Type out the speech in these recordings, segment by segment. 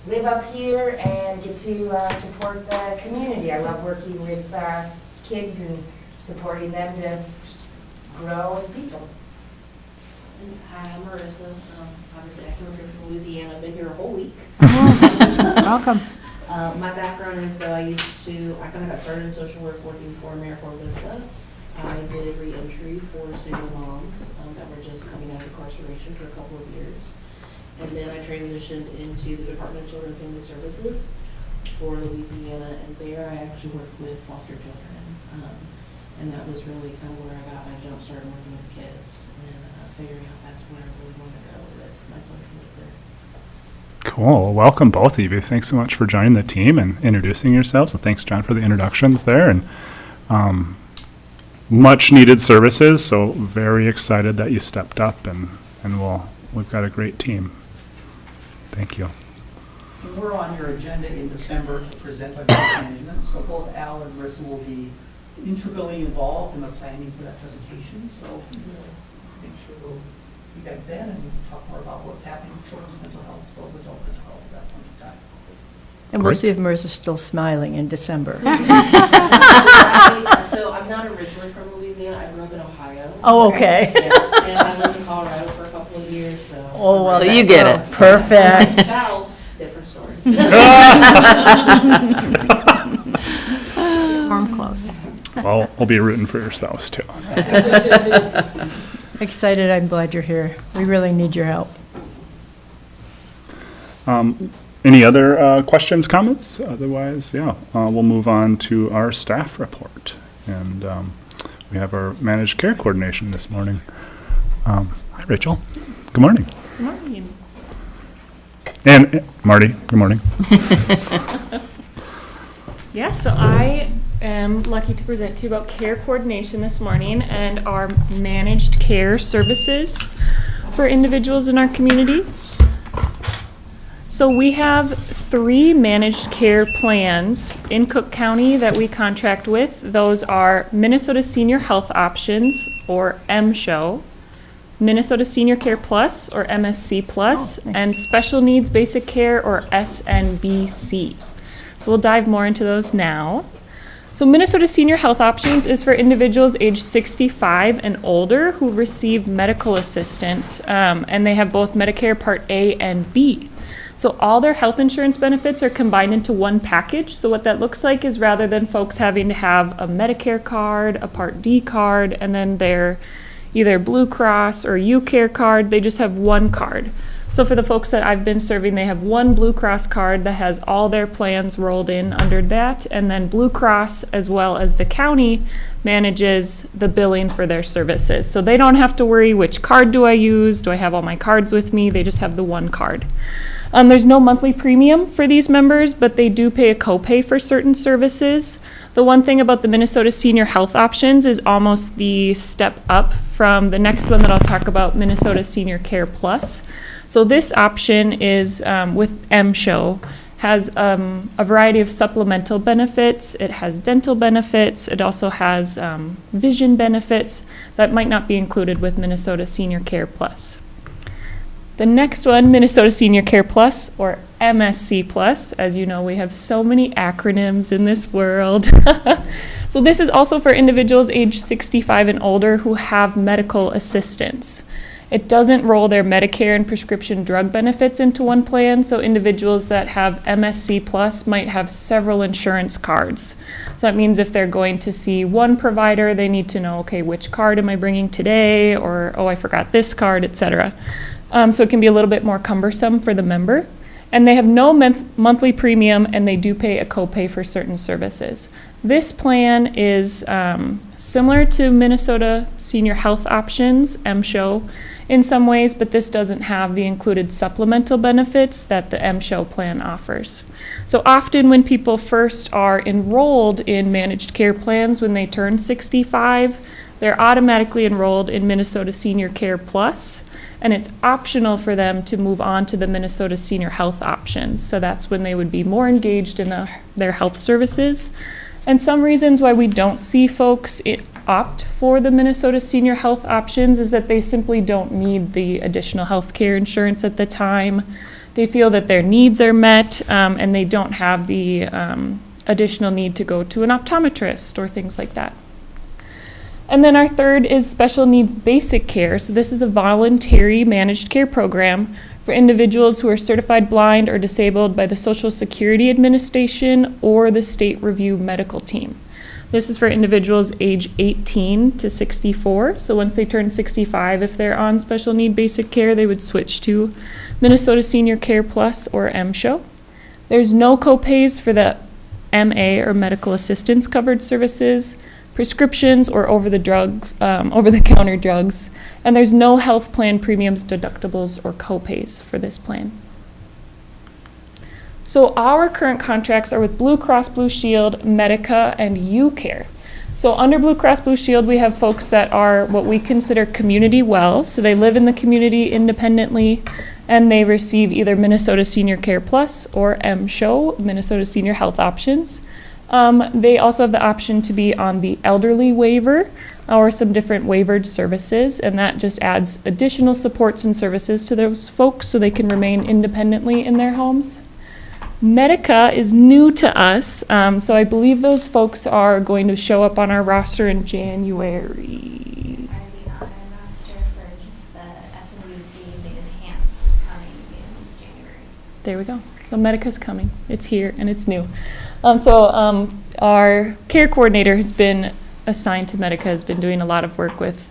live up here and get to support the community. I love working with kids and supporting them to grow as people. Hi, I'm Merissa. Obviously, I came here from Louisiana. I've been here a whole week. Welcome. My background is that I kind of got started in social work working for AmeriCorps Vista. I did re-entry for single moms that were just coming out of incarceration for a couple of years. And then I transitioned into the Department of Children and Family Services for Louisiana, and there I actually worked with foster children. And that was really kind of where I got my jump started working with kids and figuring out that's where I really want to go with my social work career. Cool. Well, welcome both of you. Thanks so much for joining the team and introducing yourselves. And thanks, John, for the introductions there. And much needed services. So very excited that you stepped up, and we've got a great team. Thank you. We're on your agenda in December to present on growth management. So both Al and Marissa will be integrally involved in the planning for that presentation. So make sure we'll be back then and talk more about what's happening with children's mental health, both adult mental health at that point in time. And we'll see if Marissa's still smiling in December. So I'm not originally from Louisiana. I grew up in Ohio. Oh, okay. Yeah. And I lived in Colorado for a couple of years. So, Oh, well, So you get it. Perfect. Spouse, different story. Warm close. Well, I'll be rooting for your spouse too. Excited. I'm glad you're here. We really need your help. Any other questions, comments? Otherwise, we'll move on to our staff report. And we have our managed care coordination this morning. Hi, Rachael. Good morning. Good morning. And Marty, good morning. Yes, so I am lucky to present to you about care coordination this morning and our managed care services for individuals in our community. So we have 3 managed care plans in Cook County that we contract with. Those are Minnesota Senior Health Options, or MSHO, Minnesota Senior Care Plus, or MSC Plus, and Special Needs Basic Care, or SNBC. So we'll dive more into those now. So Minnesota Senior Health Options is for individuals age 65 and older who receive medical assistance, and they have both Medicare Part A and B. So all their health insurance benefits are combined into one package. So what that looks like is, rather than folks having to have a Medicare card, a Part D card, and then their either Blue Cross or UCare card, they just have one card. So for the folks that I've been serving, they have one Blue Cross card that has all their plans rolled in under that, and then Blue Cross, as well as the county, manages the billing for their services. So they don't have to worry, which card do I use? Do I have all my cards with me? They just have the one card. There's no monthly premium for these members, but they do pay a copay for certain services. The one thing about the Minnesota Senior Health Options is almost the step up from the next one that I'll talk about, Minnesota Senior Care Plus. So this option is with MSHO, has a variety of supplemental benefits. It has dental benefits. It also has vision benefits that might not be included with Minnesota Senior Care Plus. The next one, Minnesota Senior Care Plus, or MSC Plus. As you know, we have so many acronyms in this world. So this is also for individuals age 65 and older who have medical assistance. It doesn't roll their Medicare and prescription drug benefits into one plan, so individuals that have MSC Plus might have several insurance cards. So that means if they're going to see one provider, they need to know, okay, which card am I bringing today, or, oh, I forgot this card, etc. So it can be a little bit more cumbersome for the member. And they have no monthly premium, and they do pay a copay for certain services. This plan is similar to Minnesota Senior Health Options, MSHO, in some ways, but this doesn't have the included supplemental benefits that the MSHO plan offers. So often when people first are enrolled in managed care plans when they turn 65, they're automatically enrolled in Minnesota Senior Care Plus, and it's optional for them to move on to the Minnesota Senior Health Options. So that's when they would be more engaged in their health services. And some reasons why we don't see folks opt for the Minnesota Senior Health Options is that they simply don't need the additional health care insurance at the time. they feel that their needs are met, and they don't have the additional need to go to an optometrist or things like that. And then our third is special needs basic care. So this is a voluntary managed care program for individuals who are certified blind or disabled by the Social Security Administration or the State Review Medical Team. This is for individuals age 18 to 64. So once they turn 65, if they're on special need basic care, they would switch to Minnesota Senior Care Plus or MSHO. There's no copays for the MA or medical assistance covered services, prescriptions, or over-the-counter drugs, and there's no health plan premiums, deductibles, or copays for this plan. So our current contracts are with Blue Cross Blue Shield, Medica, and UCare. So under Blue Cross Blue Shield, we have folks that are what we consider community well, so they live in the community independently, and they receive either Minnesota Senior Care Plus or MSHO, Minnesota Senior Health Options. They also have the option to be on the elderly waiver or some different waivered services, and that just adds additional supports and services to those folks so they can remain independently in their homes. Medica is new to us, so I believe those folks are going to show up on our roster in January. Already on our roster for just the SWC, the enhanced is coming in January. There we go. So Medica's coming. It's here and it's new. Our care coordinator has been assigned to Medica, has been doing a lot of work with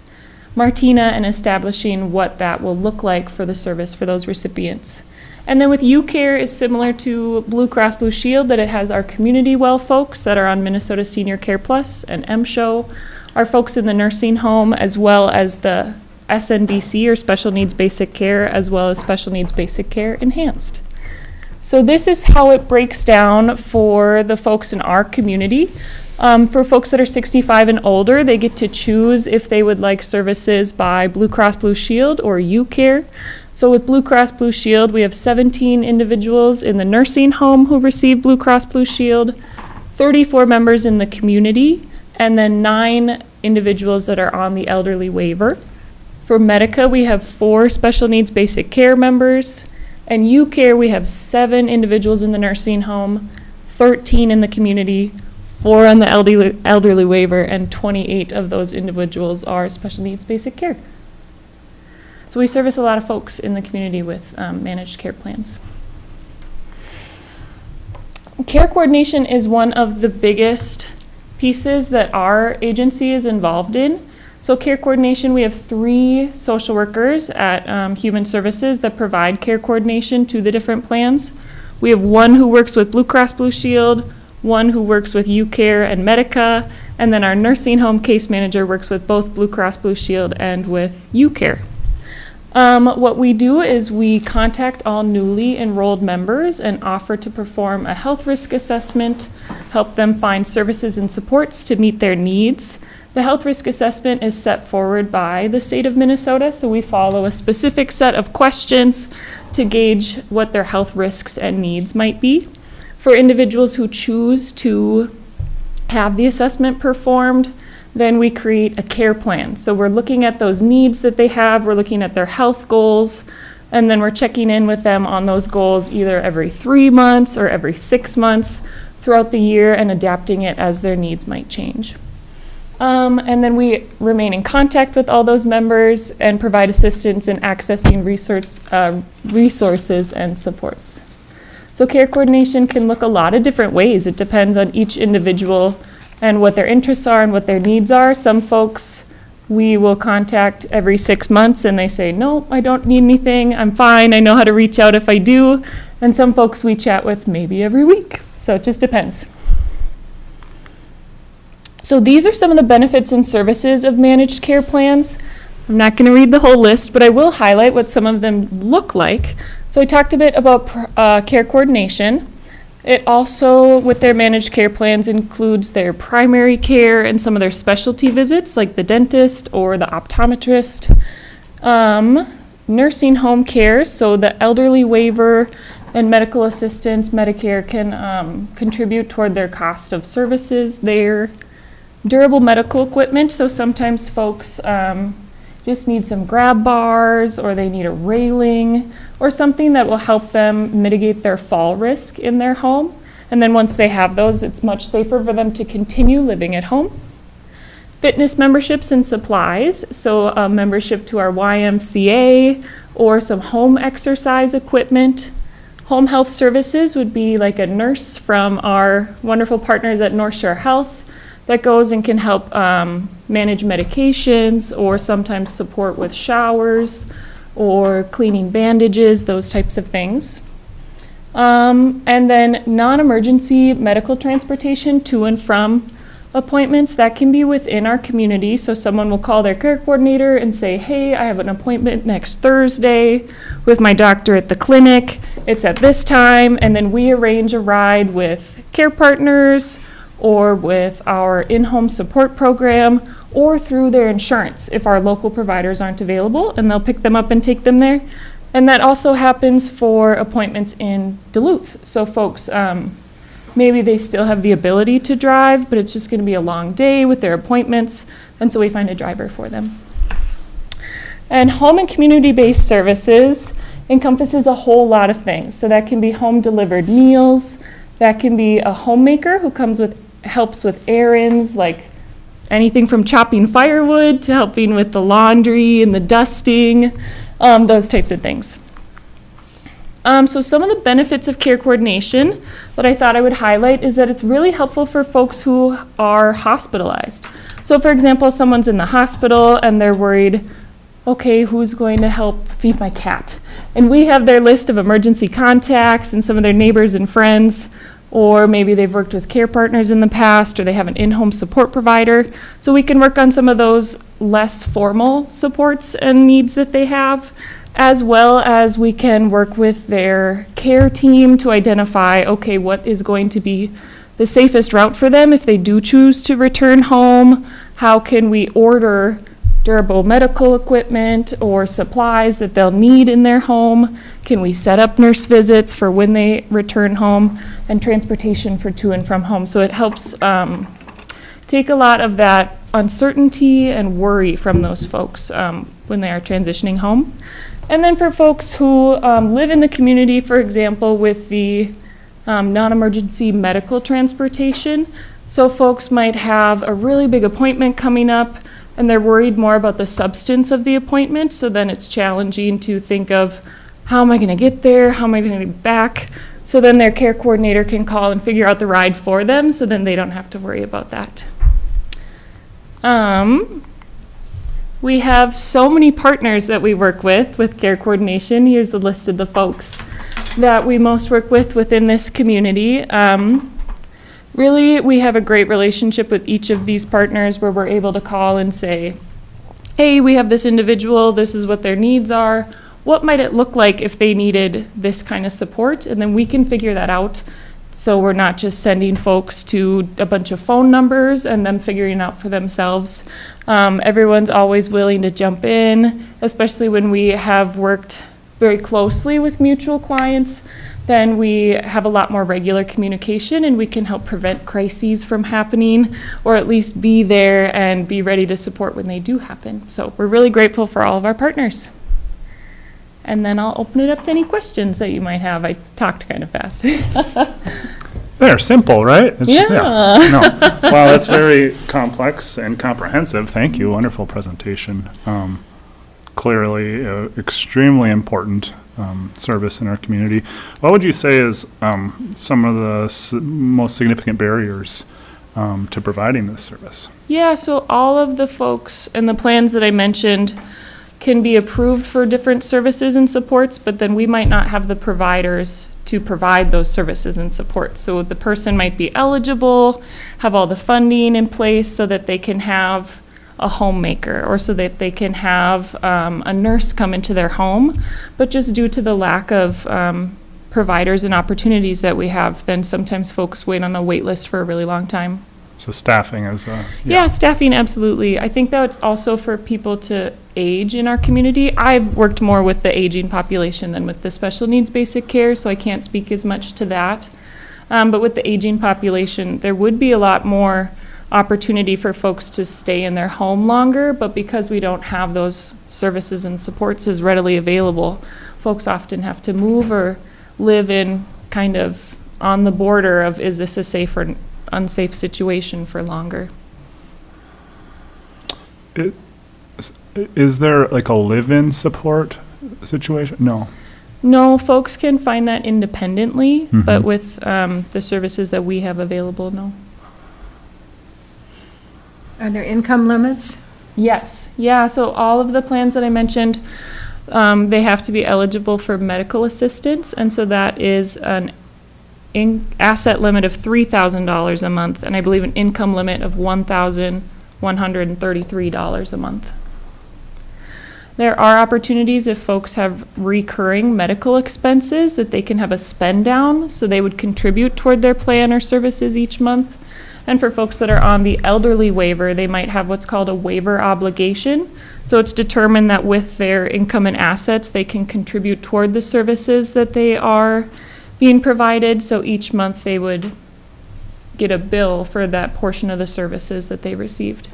Martina and establishing what that will look like for the service for those recipients. And then with UCare is similar to Blue Cross Blue Shield, that it has our community well folks that are on Minnesota Senior Care Plus and MSHO, our folks in the nursing home, as well as the SNBC or Special Needs Basic Care, as well as Special Needs Basic Care Enhanced. So this is how it breaks down for the folks in our community. For folks that are 65 and older, they get to choose if they would like services by Blue Cross Blue Shield or UCare. So with Blue Cross Blue Shield, we have 17 individuals in the nursing home who receive Blue Cross Blue Shield, 34 members in the community, and then 9 individuals that are on the elderly waiver. For Medica, we have 4 special needs basic care members. And UCare, we have 7 individuals in the nursing home, 13 in the community, 4 on the elderly waiver, and 28 of those individuals are special needs basic care. So we service a lot of folks in the community with managed care plans. Care coordination is one of the biggest pieces that our agency is involved in. So care coordination, we have 3 social workers at Human Services that provide care coordination to the different plans. We have 1 who works with Blue Cross Blue Shield, 1 who works with UCare and Medica, and then our nursing home case manager works with both Blue Cross Blue Shield and with UCare. What we do is we contact all newly enrolled members and offer to perform a health risk assessment, help them find services and supports to meet their needs. The health risk assessment is set forward by the state of Minnesota, so we follow a specific set of questions to gauge what their health risks and needs might be. For individuals who choose to have the assessment performed, then we create a care plan. So we're looking at those needs that they have, we're looking at their health goals, and then we're checking in with them on those goals either every 3 months or every 6 months throughout the year and adapting it as their needs might change. And then we remain in contact with all those members and provide assistance in accessing resources and supports. So care coordination can look a lot of different ways. It depends on each individual and what their interests are and what their needs are. Some folks we will contact every 6 months and they say, no, I don't need anything, I'm fine, I know how to reach out if I do. And some folks we chat with maybe every week. So it just depends. So these are some of the benefits and services of managed care plans. I'm not going to read the whole list, but I will highlight what some of them look like. So I talked a bit about care coordination. It also, with their managed care plans, includes their primary care and some of their specialty visits, like the dentist or the optometrist. Nursing home care, so the elderly waiver and medical assistance, Medicare can contribute toward their cost of services there. Durable medical equipment, so sometimes folks just need some grab bars, or they need a railing, or something that will help them mitigate their fall risk in their home. And then once they have those, it's much safer for them to continue living at home. Fitness memberships and supplies, so a membership to our YMCA or some home exercise equipment. Home health services would be like a nurse from our wonderful partners at North Shore Health that goes and can help manage medications or sometimes support with showers or cleaning bandages, those types of things. And then non-emergency medical transportation to and from appointments, that can be within our community. So someone will call their care coordinator and say, hey, I have an appointment next Thursday with my doctor at the clinic. It's at this time. And then we arrange a ride with care partners or with our in-home support program or through their insurance if our local providers aren't available, and they'll pick them up and take them there. And that also happens for appointments in Duluth. So folks, maybe they still have the ability to drive, but it's just going to be a long day with their appointments, and so we find a driver for them. And home and community-based services encompasses a whole lot of things. So that can be home-delivered meals, that can be a homemaker who helps with errands, like anything from chopping firewood to helping with the laundry and the dusting, those types of things. So some of the benefits of care coordination that I thought I would highlight is that it's really helpful for folks who are hospitalized. So for example, someone's in the hospital and they're worried, okay, who's going to help feed my cat? And we have their list of emergency contacts and some of their neighbors and friends, or maybe they've worked with care partners in the past, or they have an in-home support provider. So we can work on some of those less formal supports and needs that they have, as well as we can work with their care team to identify, okay, what is going to be the safest route for them if they do choose to return home? How can we order durable medical equipment or supplies that they'll need in their home? Can we set up nurse visits for when they return home, and transportation for to and from home? So it helps take a lot of that uncertainty and worry from those folks when they are transitioning home. And then for folks who live in the community, for example, with the non-emergency medical transportation, so folks might have a really big appointment coming up and they're worried more about the substance of the appointment, so then it's challenging to think of, how am I going to get there? How am I going to get back? So then their care coordinator can call and figure out the ride for them, so then they don't have to worry about that. We have so many partners that we work with care coordination. Here's the list of the folks that we most work with within this community. Really, we have a great relationship with each of these partners where we're able to call and say, hey, we have this individual, this is what their needs are. What might it look like if they needed this kind of support? And then we can figure that out. So we're not just sending folks to a bunch of phone numbers and them figuring out for themselves. Everyone's always willing to jump in, especially when we have worked very closely with mutual clients. Then we have a lot more regular communication, and we can help prevent crises from happening, or at least be there and be ready to support when they do happen. So we're really grateful for all of our partners. And then I'll open it up to any questions that you might have. I talked kind of fast. They're simple, right? Yeah. No. Wow, that's very complex and comprehensive. Thank you. Wonderful presentation. Clearly, extremely important service in our community. What would you say is some of the most significant barriers to providing this service? Yeah, so all of the folks and the plans that I mentioned can be approved for different services and supports, but then we might not have the providers to provide those services and supports. So the person might be eligible, have all the funding in place so that they can have a homemaker, or so that they can have a nurse come into their home, but just due to the lack of providers and opportunities that we have, then sometimes folks wait on the wait list for a really long time. So staffing is Yeah, staffing, absolutely. I think that it's also for people to age in our community. I've worked more with the aging population than with the special needs basic care, so I can't speak as much to that. But with the aging population, there would be a lot more opportunity for folks to stay in their home longer, but because we don't have those services and supports as readily available, folks often have to move or live in kind of on the border of, is this a safe or unsafe situation for longer? Is there like a live-in support situation? No. No, folks can find that independently, Mhm. but with the services that we have available, no. Are there income limits? Yes, yeah, so all of the plans that I mentioned, they have to be eligible for medical assistance, and so that is an asset limit of $3,000 a month, and I believe an income limit of $1,133 a month. There are opportunities if folks have recurring medical expenses that they can have a spend down, so they would contribute toward their plan or services each month. And for folks that are on the elderly waiver, they might have what's called a waiver obligation. So it's determined that with their income and assets, they can contribute toward the services that they are being provided. So each month they would get a bill for that portion of the services that they received.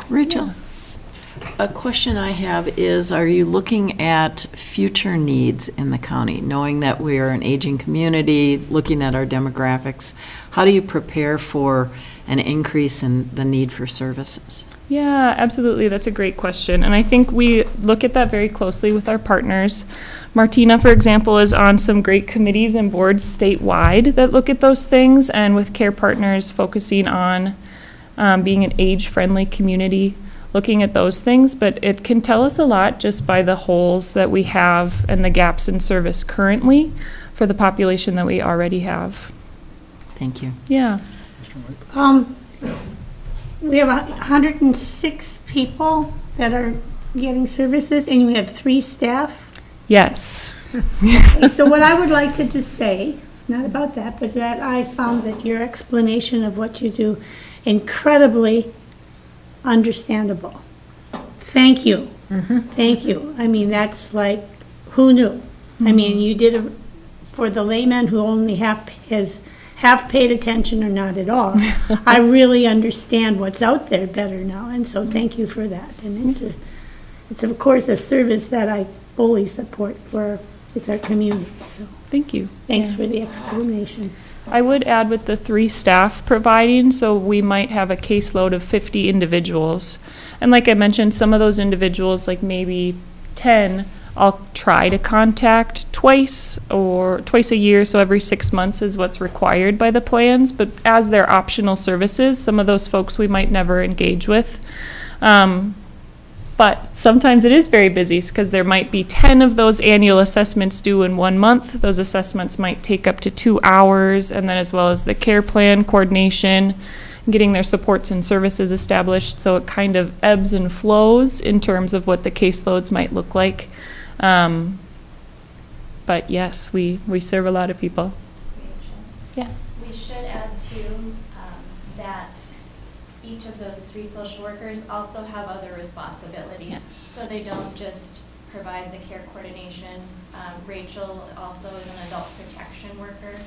Rachael, a question I have is, are you looking at future needs in the county, knowing that we are an aging community, looking at our demographics? How do you prepare for an increase in the need for services? Yeah, absolutely. That's a great question. And I think we look at that very closely with our partners. Martina, for example, is on some great committees and boards statewide that look at those things, and with Care Partners focusing on being an age-friendly community, looking at those things. But it can tell us a lot just by the holes that we have and the gaps in service currently for the population that we already have. Thank you. Yeah. We have 106 people that are getting services, and we have 3 staff. Yes. So what I would like to just say, not about that, but that I found that your explanation of what you do incredibly understandable. Thank you. Thank you. I mean, that's like, who knew? I mean, you did it for the layman who only half paid attention or not at all. I really understand what's out there better now, and so thank you for that. And it's of course a service that I fully support for our community. So Thank you. thanks Yeah. for the explanation. I would add with the 3 staff providing, so we might have a caseload of 50 individuals. And like I mentioned, some of those individuals, like maybe 10, I'll try to contact twice a year, so every 6 months is what's required by the plans. But as they're optional services, some of those folks we might never engage with. But sometimes it is very busy because there might be 10 of those annual assessments due in 1 month. Those assessments might take up to 2 hours, and then as well as the care plan coordination, getting their supports and services established. So it kind of ebbs and flows in terms of what the caseloads might look like. But yes, we serve a lot of people. Yeah. We should add too, that each of those 3 social workers also have other responsibilities. Yes. So they don't just provide the care coordination. Rachael also is an adult protection worker.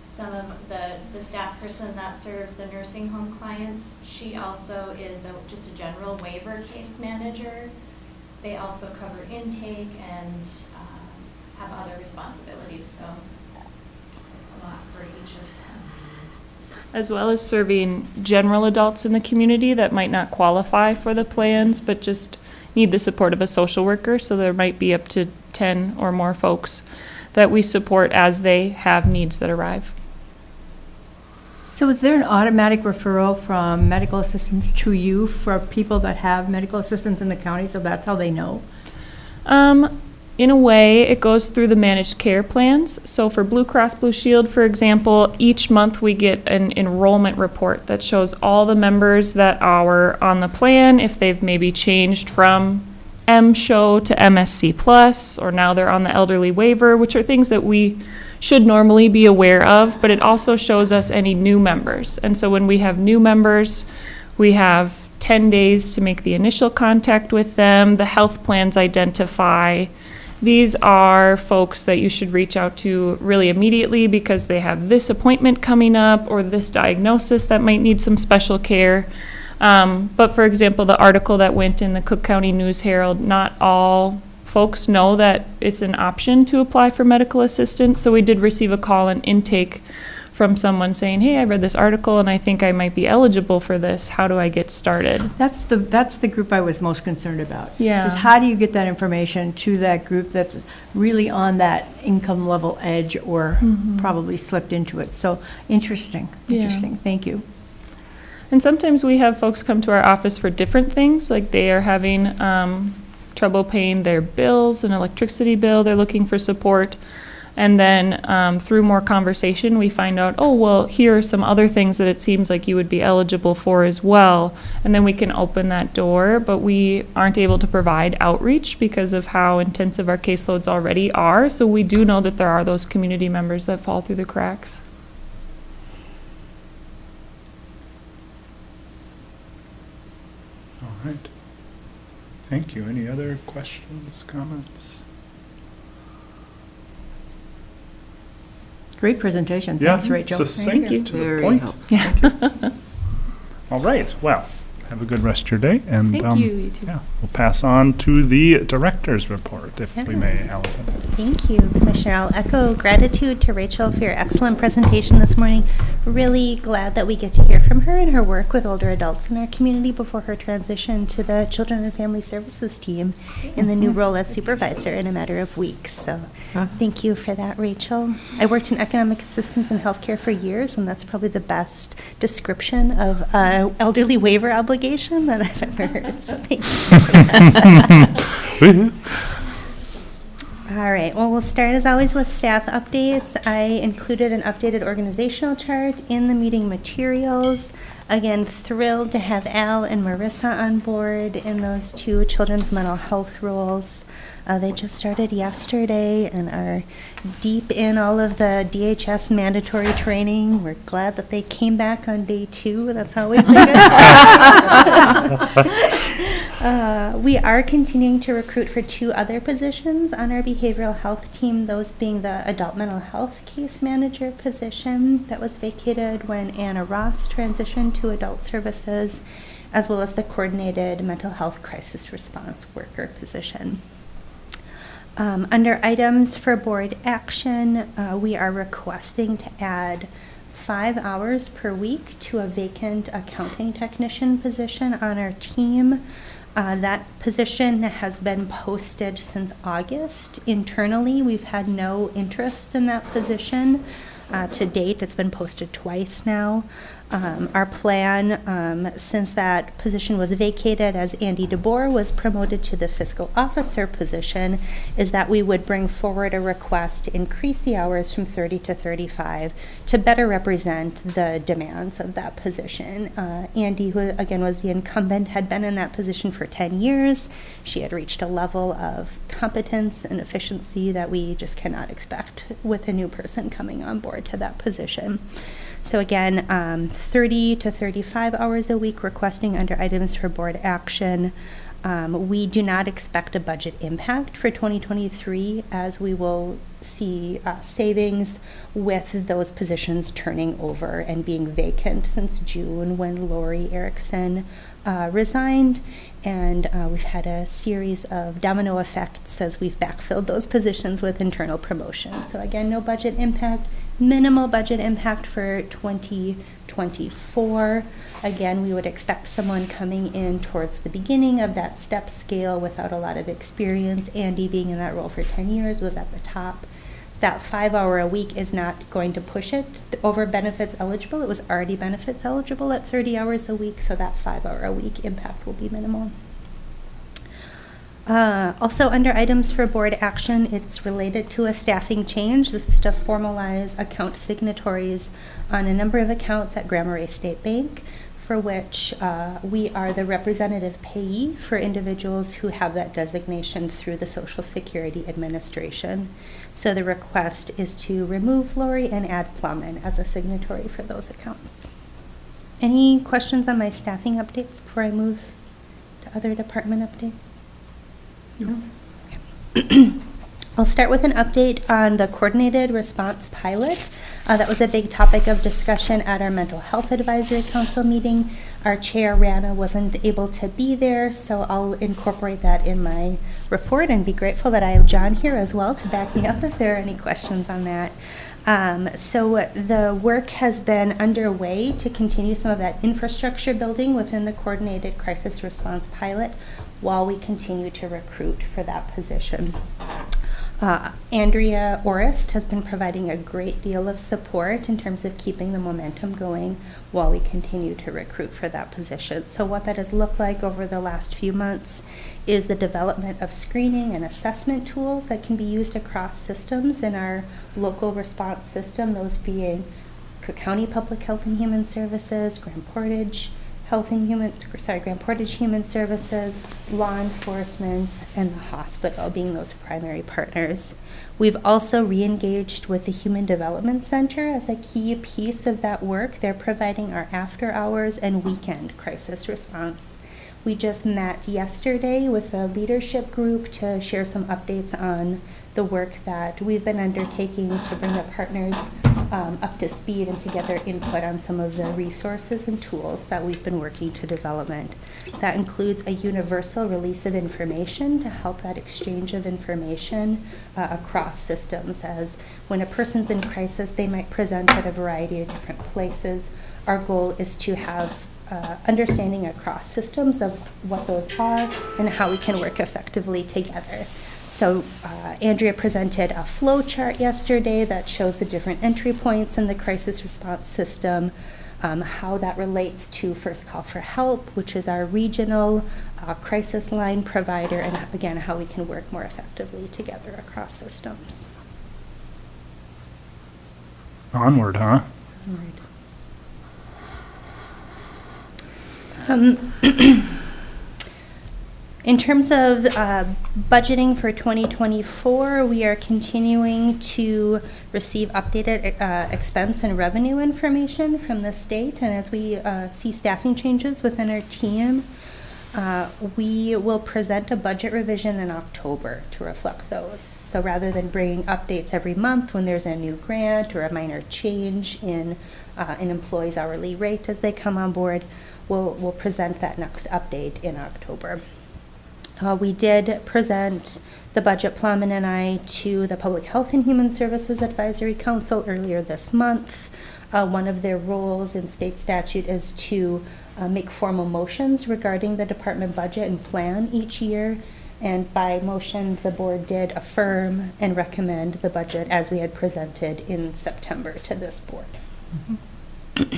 Some of the staff person that serves the nursing home clients, she also is just a general waiver case manager. They also cover intake and have other responsibilities, so it's a lot for each of them. As well as serving general adults in the community that might not qualify for the plans, but just need the support of a social worker. So there might be up to 10 or more folks that we support as they have needs that arrive. So is there an automatic referral from medical assistants to you for people that have medical assistants in the county, so that's how they know? In a way, it goes through the managed care plans. So for Blue Cross Blue Shield, for example, each month we get an enrollment report that shows all the members that are on the plan, if they've maybe changed from M-SHOW to MSC Plus, or now they're on the elderly waiver, which are things that we should normally be aware of, but it also shows us any new members. And so when we have new members, we have 10 days to make the initial contact with them. The health plans identify these are folks that you should reach out to really immediately because they have this appointment coming up or this diagnosis that might need some special care. But for example, the article that went in the Cook County News Herald, not all folks know that it's an option to apply for medical assistance. So we did receive a call and intake from someone saying, hey, I read this article and I think I might be eligible for this. How do I get started? That's the group I was most concerned about. Yeah. Is how do you get that information to that group that's really on that income level edge or probably slipped into it? So interesting. Yeah. Thank you. And sometimes we have folks come to our office for different things, like they are having trouble paying their bills, an electricity bill, they're looking for support. And then through more conversation, we find out, oh, well, here are some other things that it seems like you would be eligible for as well. And then we can open that door, but we aren't able to provide outreach because of how intensive our caseloads already are. So we do know that there are those community members that fall through the cracks. All right. Thank you. Any other questions, comments? Great presentation. Yeah, Thanks, Rachel. succinct you. to the Very point. helpful. All right. Well, have a good rest of your day. And Thank you, you too. Yeah, we'll pass on to the director's report, if we may, Allison. Thank you, Commissioner. I'll echo gratitude to Rachael for your excellent presentation this morning. Really glad that we get to hear from her and her work with older adults in our community before her transition to the Children and Family Services team in the new role as supervisor in a matter of weeks. So thank you for that, Rachael. I worked in economic assistance and healthcare for years, and that's probably the best description of elderly waiver obligation that I've ever heard. So thank you for that. All right, well, we'll start as always with staff updates. I included an updated organizational chart in the meeting materials. Again, thrilled to have Al and Merissa on board in those two children's mental health roles. They just started yesterday and are deep in all of the DHS mandatory training. We're glad that they came back on day 2. That's always a good sign. We are continuing to recruit for 2 other positions on our behavioral health team, those being the adult mental health case manager position that was vacated when Anna Ross transitioned to adult services, as well as the coordinated mental health crisis response worker position. Under items for board action, we are requesting to add 5 hours per week to a vacant accounting technician position on our team. That position has been posted since August. Internally, we've had no interest in that position. To date, it's been posted twice now. Our plan, since that position was vacated as Andy Debra was promoted to the fiscal officer position, is that we would bring forward a request to increase the hours from 30 to 35 to better represent the demands of that position. Andy, who again was the incumbent, had been in that position for 10 years. She had reached a level of competence and efficiency that we just cannot expect with a new person coming on board to that position. So again, 30 to 35 hours a week requesting under items for board action. We do not expect a budget impact for 2023, as we will see savings with those positions turning over and being vacant since June when Lori Ericson resigned. And we've had a series of domino effects as we've backfilled those positions with internal promotions. So again, no budget impact, minimal budget impact for 2024. Again, we would expect someone coming in towards the beginning of that step scale without a lot of experience. Andy, being in that role for 10 years, was at the top. That 5 hour a week is not going to push it over benefits eligible. It was already benefits eligible at 30 hours a week, so that 5 hour a week impact will be minimal. Also under items for board action, it's related to a staffing change. This is to formalize account signatories on a number of accounts at Grand Marais State Bank, for which we are the representative payee for individuals who have that designation through the Social Security Administration. So the request is to remove Lori and add Plamen as a signatory for those accounts. Any questions on my staffing updates before I move to other department updates? No? Okay. I'll start with an update on the coordinated response pilot. That was a big topic of discussion at our mental health advisory council meeting. Our chair, Rana, wasn't able to be there, so I'll incorporate that in my report and be grateful that I have John here as well to back me up if there are any questions on that. So the work has been underway to continue some of that infrastructure building within the coordinated crisis response pilot while we continue to recruit for that position. Andrea Orist has been providing a great deal of support in terms of keeping the momentum going while we continue to recruit for that position. So what that has looked like over the last few months is the development of screening and assessment tools that can be used across systems in our local response system, those being Cook County Public Health and Human Services, Grand Portage Human Services, law enforcement, and the hospital being those primary partners. We've also re-engaged with the Human Development Center as a key piece of that work. They're providing our after hours and weekend crisis response. We just met yesterday with a leadership group to share some updates on the work that we've been undertaking to bring the partners up to speed and to get their input on some of the resources and tools that we've been working to development. That includes a universal release of information to help that exchange of information across systems, as when a person's in crisis, they might present at a variety of different places. Our goal is to have understanding across systems of what those are and how we can work effectively together. So Andrea presented a flow chart yesterday that shows the different entry points in the crisis response system, how that relates to First Call for Help, which is our regional crisis line provider, and again, how we can work more effectively together across systems. Onward, huh? In terms of budgeting for 2024, we are continuing to receive updated expense and revenue information from the state, and as we see staffing changes within our team, we will present a budget revision in October to reflect those. So rather than bringing updates every month when there's a new grant or a minor change in an employee's hourly rate as they come on board, we'll present that next update in October. We did present the budget, Plamen and I, to the Public Health and Human Services Advisory Council earlier this month. One of their roles in state statute is to make formal motions regarding the department budget and plan each year. And by motion, the board did affirm and recommend the budget as we had presented in September to this board. Mm-hmm.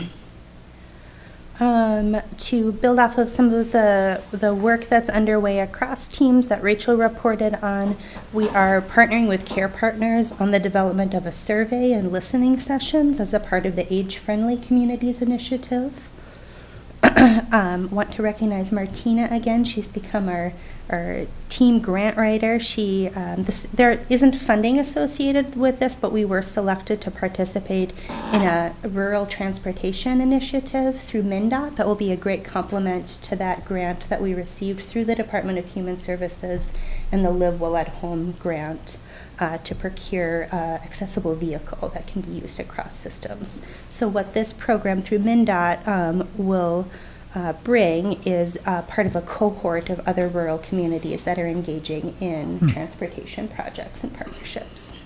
To build off of some of the work that's underway across teams that Rachael reported on, we are partnering with Care Partners on the development of a survey and listening sessions as a part of the Age-Friendly Communities Initiative. Want to recognize Martina again. She's become our team grant writer. There isn't funding associated with this, but we were selected to participate in a rural transportation initiative through MnDOT that will be a great complement to that grant that we received through the Department of Human Services and the Live Well at Home grant to procure accessible vehicle that can be used across systems. So what this program through MnDOT will bring is part of a cohort of other rural communities that are engaging in transportation projects and partnerships.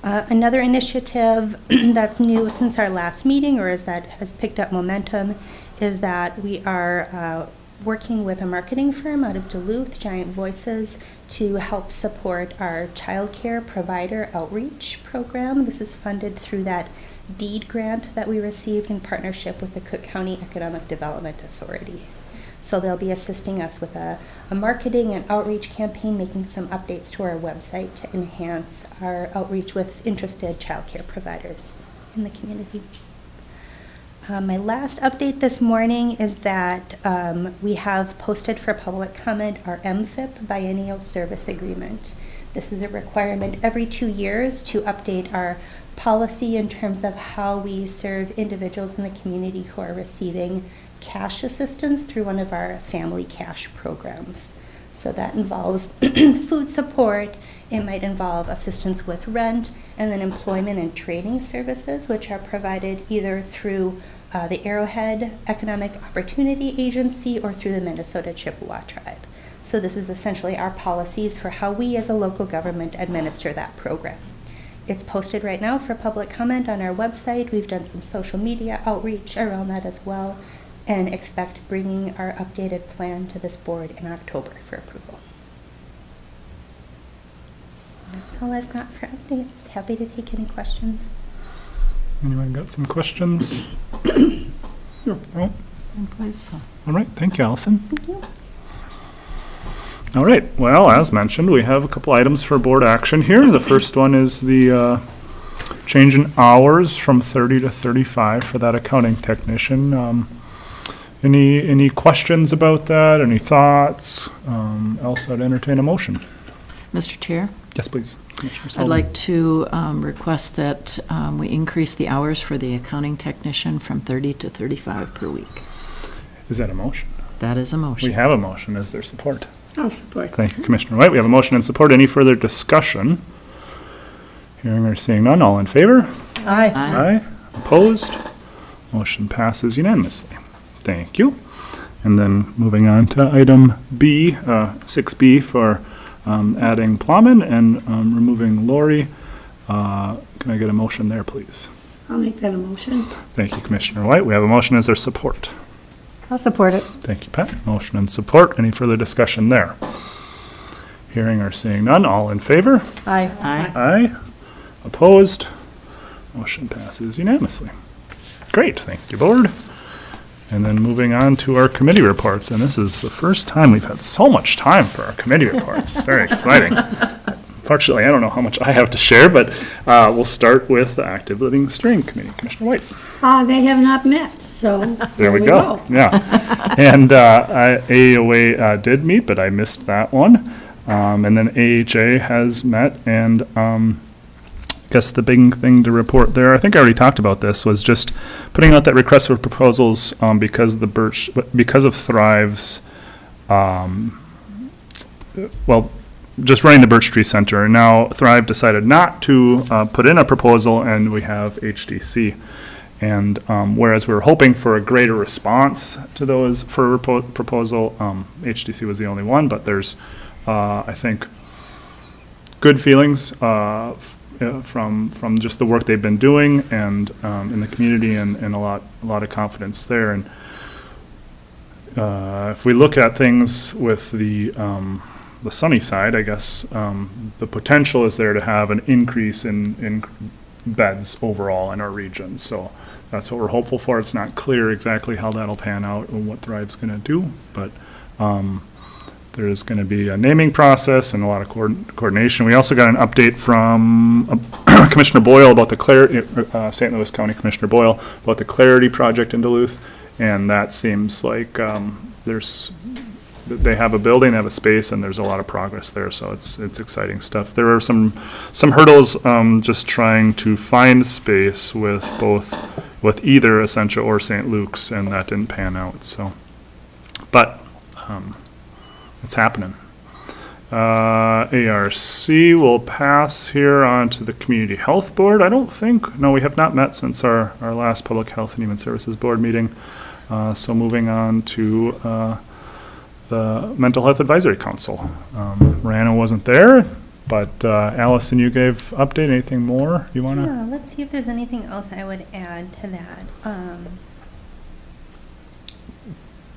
Another initiative that's new since our last meeting, or that has picked up momentum, is that we are working with a marketing firm out of Duluth, Giant Voices, to help support our childcare provider outreach program. This is funded through that DEED grant that we received in partnership with the Cook County Economic Development Authority. So they'll be assisting us with a marketing and outreach campaign, making some updates to our website to enhance our outreach with interested childcare providers in the community. My last update this morning is that we have posted for public comment our MFIP Biennial Service Agreement. This is a requirement every 2 years to update our policy in terms of how we serve individuals in the community who are receiving cash assistance through one of our family cash programs. So that involves food support, It might involve assistance with rent, and then employment and training services, which are provided either through the Arrowhead Economic Opportunity Agency or through the Minnesota Chippewa Tribe. So this is essentially our policies for how we as a local government administer that program. It's posted right now for public comment on our website. We've done some social media outreach around that as well, and expect bringing our updated plan to this board in October for approval. That's all I've got for updates. Happy to take any questions. Anyone got some questions? No? I believe so. All right, thank you, Allison. Thank you. All right, well, as mentioned, we have a couple items for board action here. The first one is the change in hours from 30 to 35 for that accounting technician. Any questions about that? Any thoughts? Else I'd entertain a motion. Mr. Chair? Yes, please. Commissioner I'd Sullivan. like to request that we increase the hours for the accounting technician from 30 to 35 per week. Is that a motion? That is a motion. We have a motion. Is there support? I'll support. Thank you, Commissioner White. We have a motion and support. Any further discussion? Hearing or seeing none, all in favor? Aye. Aye. Opposed? Motion passes unanimously. Thank you. And then moving on to item B, 6B for adding Plamen and removing Lori. Can I get a motion there, please? I'll make that a motion. Thank you, Commissioner White. We have a motion. Is there support? I'll support it. Thank you, Pat. Motion and support. Any further discussion there? Hearing or seeing none, all in favor? Aye. Aye. Aye. Opposed? Motion passes unanimously. Great, thank you, board. And then moving on to our committee reports, and this is the first time we've had so much time for our committee reports. It's very exciting. Unfortunately, I don't know how much I have to share, but we'll start with the Active Living Steering Committee. Commissioner White. They have not met, so There we go. Yeah. And AOA did meet, but I missed that one. And then AHA has met, and I guess the big thing to report there, I think I already talked about this, was just putting out that request for proposals because of Thrive's, just running the Birch Tree Center. And now Thrive decided not to put in a proposal, and we have HDC. And whereas we were hoping for a greater response to those for a proposal, HDC was the only one, but there's, I think, good feelings from just the work they've been doing and in the community, and a lot of confidence there. And if we look at things with the sunny side, I guess the potential is there to have an increase in beds overall in our region. So that's what we're hopeful for. It's not clear exactly how that'll pan out and what Thrive's going to do, but there is going to be a naming process and a lot of coordination. We also got an update from Commissioner Boyle about the St. Louis County Commissioner Boyle about the Clarity Project in Duluth, and that seems like they have a building, they have a space, and there's a lot of progress there. So it's exciting stuff. There are some hurdles just trying to find space with either Essentia or St. Luke's, and that didn't pan out. So, but it's happening. ARC will pass here on to the Community Health Board. No, we have not met since our last Public Health and Human Services Board meeting. So moving on to the Mental Health Advisory Council. Rana wasn't there, but Allison, you gave update. Anything more you want to? Yeah, let's see if there's anything else I would add to that.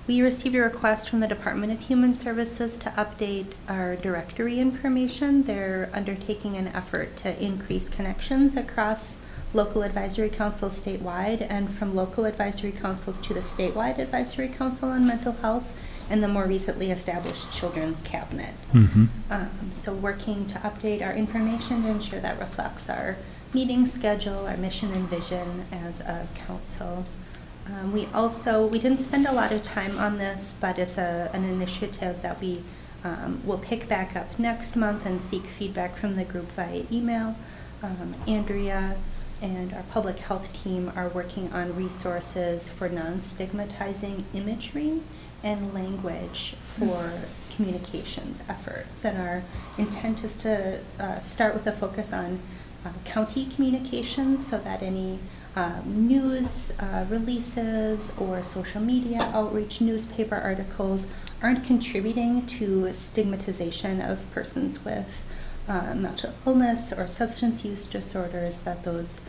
We received a request from the Department of Human Services to update our directory information. They're undertaking an effort to increase connections across local advisory councils statewide, and from local advisory councils to the statewide advisory council on mental health, and the more recently established Children's Cabinet. Mm-hmm. So working to update our information to ensure that reflects our meeting schedule, our mission and vision as a council. We didn't spend a lot of time on this, but it's an initiative that we will pick back up next month and seek feedback from the group via email. Andrea and our public health team are working on resources for non-stigmatizing imagery and language for communications efforts. And our intent is to start with a focus on county communications, so that any news releases or social media outreach, newspaper articles aren't contributing to stigmatization of persons with mental illness or substance use disorders, that those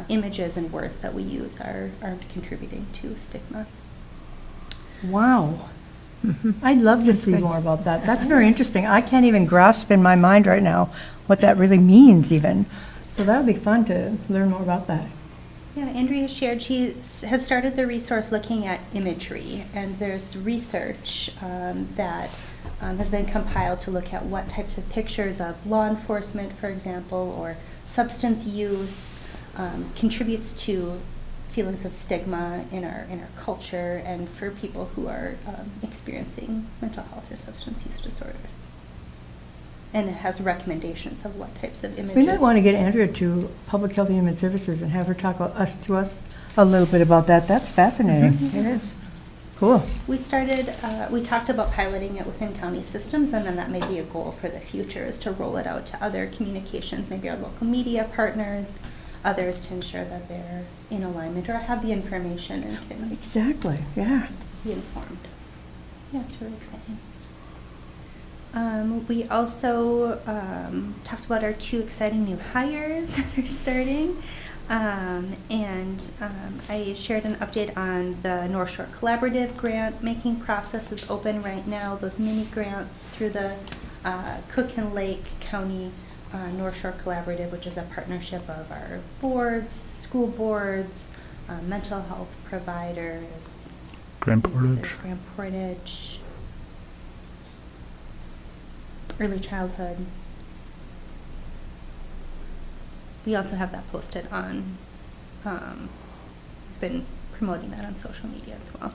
images and words that we use aren't contributing to stigma. Wow. I'd love to see more about that. That's very interesting. I can't even grasp in my mind right now what that really means even. So that would be fun to learn more about that. Yeah, Andrea shared she has started the resource looking at imagery, and there's research that has been compiled to look at what types of pictures of law enforcement, for example, or substance use contributes to feelings of stigma in our culture and for people who are experiencing mental health or substance use disorders. And it has recommendations of what types of images. We might want to get Andrea to Public Health and Human Services and have her talk to us a little bit about that. That's fascinating. It is. Cool. We talked about piloting it within county systems, and then that may be a goal for the future, is to roll it out to other communications, maybe our local media partners, others, to ensure that they're in alignment or have the information and can Exactly, yeah. be informed. Yeah, it's really exciting. We also talked about our 2 exciting new hires that are starting. I shared an update on the North Shore Collaborative grant making process is open right now. Those mini grants through the Cook and Lake County North Shore Collaborative, which is a partnership of our boards, school boards, mental health providers. Grand Portage. There's Grand Portage. Early childhood. We also have that posted on, been promoting that on social media as well.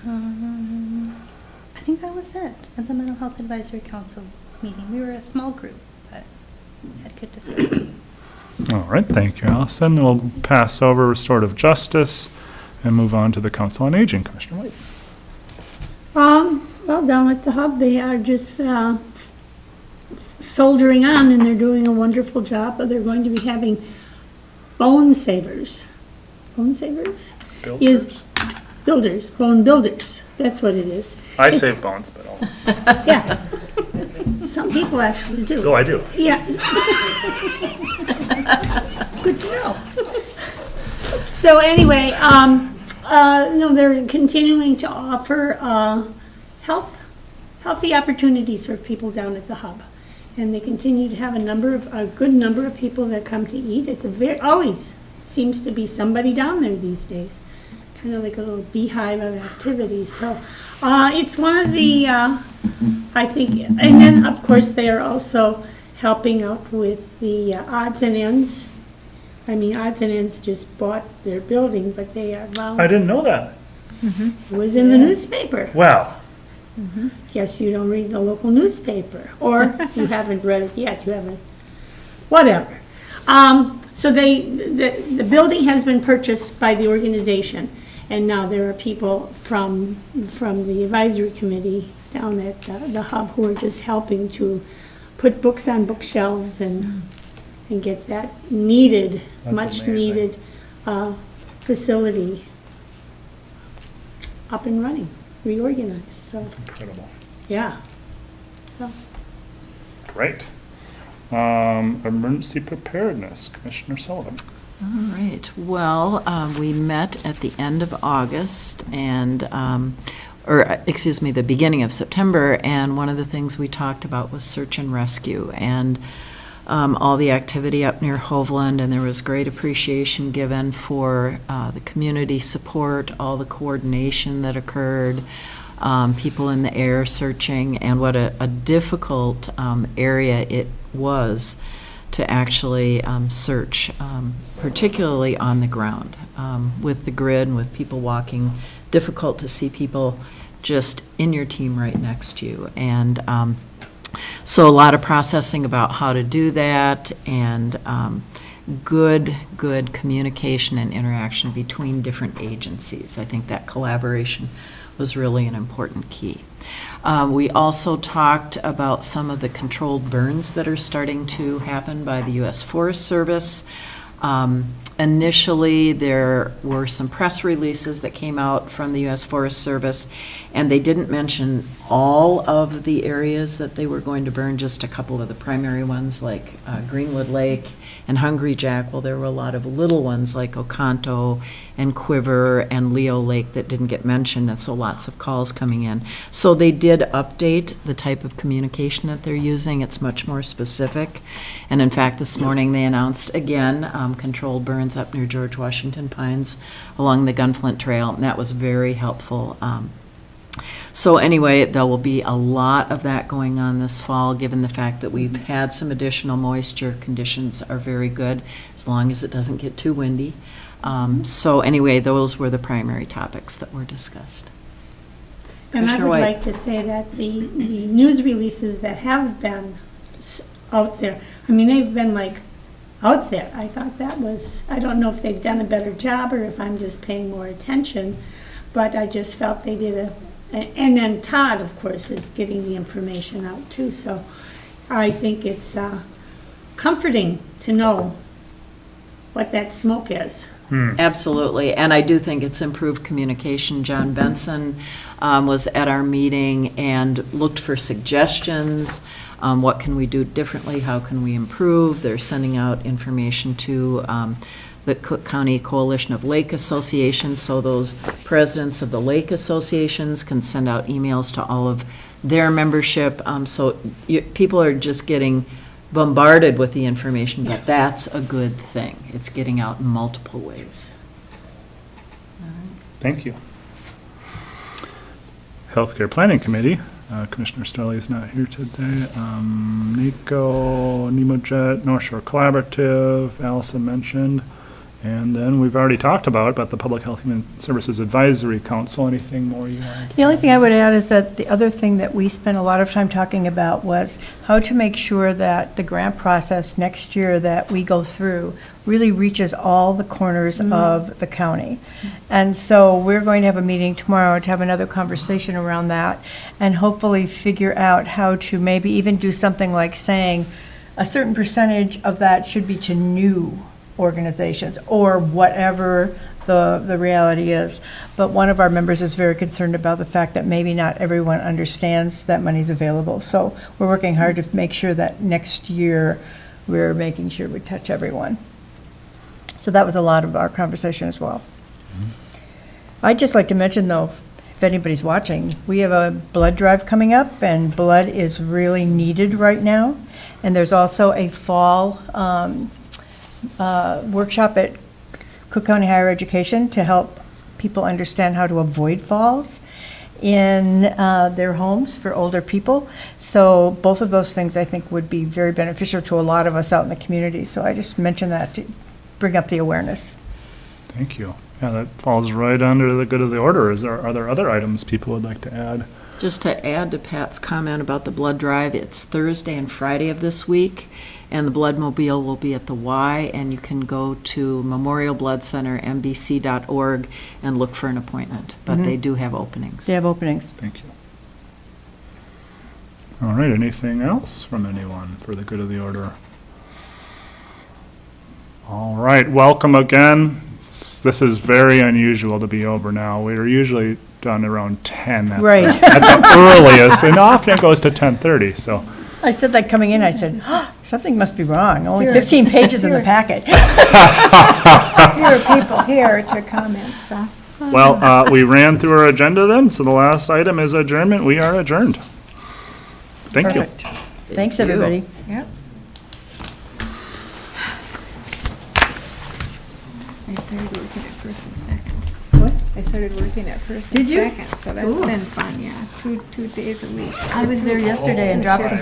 I think that was it at the Mental Health Advisory Council meeting. We were a small group, but we had good discussion. All right, thank you, Allison. We'll pass over restorative justice and move on to the Council on Aging. Commissioner White. Well, down at the hub, they are just soldiering on, and they're doing a wonderful job. But they're going to be having bone savers. Bone savers? Builders. Builders, bone builders. That's what it is. I save bones, but I'll... Yeah. Some people actually do. Oh, I do. Yeah. Good to know. So anyway, no, they're continuing to offer healthy opportunities for people down at the hub, and they continue to have a good number of people that come to eat. It's always seems to be somebody down there these days, kind of like a little beehive of activities. So it's one of the I think, and then of course they are also helping out with the odds and ends. I mean, Odds and Ends just bought their building, but they are, well, I didn't know that. it was in the newspaper. Wow. Guess you don't read the local newspaper, or you haven't read it yet, you haven't, whatever. So the building has been purchased by the organization, and now there are people from the advisory committee down at the hub who are just helping to put books on bookshelves and get that needed, That's much amazing. needed facility up and running, reorganized, so, That's incredible. yeah. So, Great. Emergency preparedness, Commissioner Sullivan. All right. Well, we met at the end of August and, the beginning of September, and one of the things we talked about was search and rescue and all the activity up near Hovland, and there was great appreciation given for the community support, all the coordination that occurred, people in the air searching, and what a difficult area it was to actually search, particularly on the ground, with the grid and with people walking. Difficult to see people just in your team right next to you. And so a lot of processing about how to do that, and good communication and interaction between different agencies. I think that collaboration was really an important key. We also talked about some of the controlled burns that are starting to happen by the U.S. Forest Service. Initially, there were some press releases that came out from the U.S. Forest Service, and they didn't mention all of the areas that they were going to burn, just a couple of the primary ones like Greenwood Lake and Hungry Jack. Well, there were a lot of little ones like Oconto and Quiver and Leo Lake that didn't get mentioned, and so lots of calls coming in. So they did update the type of communication that they're using. It's much more specific. And in fact, this morning they announced again controlled burns up near George Washington Pines along the Gunflint Trail, and that was very helpful. So anyway, there will be a lot of that going on this fall, given the fact that we've had some additional moisture. Conditions are very good, as long as it doesn't get too windy. So anyway, those were the primary topics that were discussed. And I Commissioner would White. like to say that the news releases that have been out there, I mean, they've been like out there. I thought that was, I don't know if they've done a better job or if I'm just paying more attention, but I just felt they did and then Todd, of course, is getting the information out too, so I think it's comforting to know what that smoke is. Absolutely, and I do think it's improved communication. John Benson was at our meeting and looked for suggestions. What can we do differently? How can we improve? They're sending out information to the Cook County Coalition of Lake Associations, so those presidents of the lake associations can send out emails to all of their membership. So people are just getting bombarded with the information, but that's a good thing. It's getting out in multiple ways. Thank you. Healthcare Planning Committee, Commissioner Stelly is not here today. NICO, NEMOJET, North Shore Collaborative, Allison mentioned. And then we've already talked about the Public Health Human Services Advisory Council. Anything more you want to The only thing I would add is that the other thing that we spent a lot of time talking about was how to make sure that the grant process next year that we go through really reaches all the corners of the county. And so we're going to have a meeting tomorrow to have another conversation around that and hopefully figure out how to maybe even do something like saying a certain percentage of that should be to new organizations or whatever the reality is. But one of our members is very concerned about the fact that maybe not everyone understands that money's available. So we're working hard to make sure that next year we're making sure we touch everyone. So that was a lot of our conversation as well. I'd just like to mention, though, if anybody's watching, we have a blood drive coming up, and blood is really needed right now. And there's also a fall workshop at Cook County Higher Education to help people understand how to avoid falls in their homes for older people. So both of those things I think would be very beneficial to a lot of us out in the community. So I just mentioned that to bring up the awareness. Thank you. Yeah, that falls right under the good of the order. Are there other items people would like to add? Just to add to Pat's comment about the blood drive, it's Thursday and Friday of this week, and the blood mobile will be at the Y, and you can go to Memorial Blood Center, mbc.org, and look for an appointment. But they do have openings. They have openings. Thank you. All right, anything else from anyone for the good of the order? All right, welcome again. This is very unusual to be over now. We're usually done around 10 at, Right. at the earliest, and often it goes to 10:30, so. I said that coming in, I said, oh, something must be wrong. Only 15 pages in the packet. There are people here to comment, so. Well, we ran through our agenda then, so the last item is adjournment. We are adjourned. Thank you. Perfect. Thanks, everybody. Yep. I started working at first and second. What? I started working at first Did and you? second, so that's Cool. been fun, yeah. 2 days a week. I was there yesterday and dropped some